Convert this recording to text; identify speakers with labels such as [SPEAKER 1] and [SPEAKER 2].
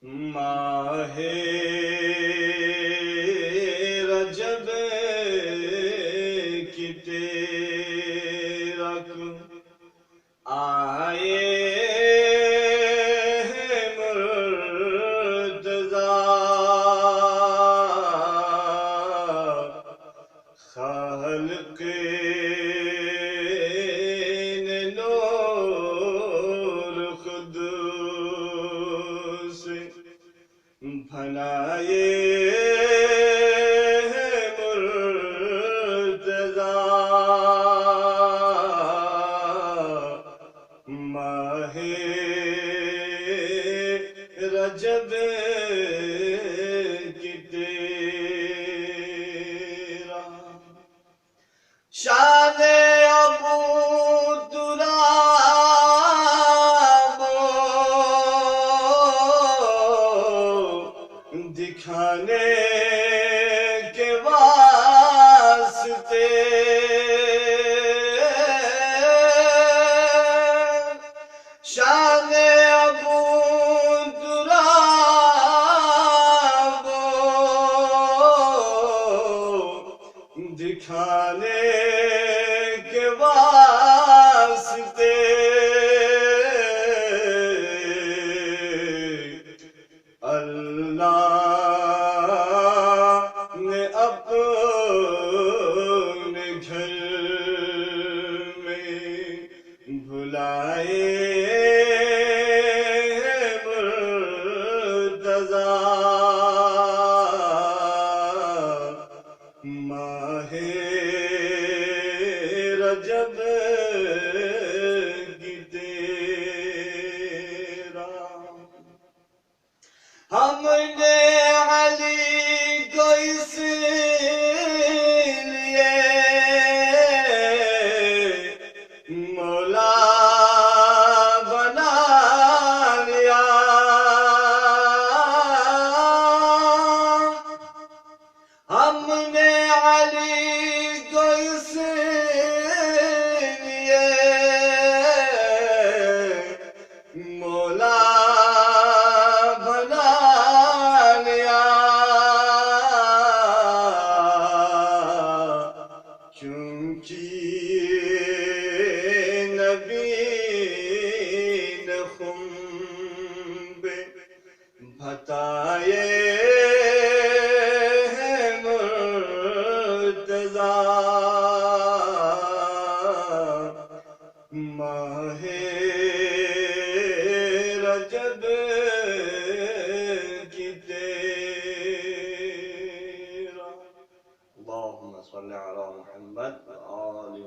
[SPEAKER 1] ماہ رجب کی تیرک آئے ہیں مرتضیٰ، خالق نے نور خود سے بنائے ہیں مرتضیٰ، ماہ رجب کی تیرا شان ابو تراب دکھانے کے واسطے شان ابو تراب دکھانے کے واسطے اللہ نے اپنے گھر میں بلائے ہیں مرتضیٰ، ماہ رجب کی تیرا ہم نے علی کو اس لیے مولا بنا لیا، ہم نے علی کو اس لیے مولا بنا لیا، کیونکہ نبی نے خنب بتائے ہیں مرتضیٰ، ماہ رجب کی تیرا اللہم صلی علی محمد وآل محمد.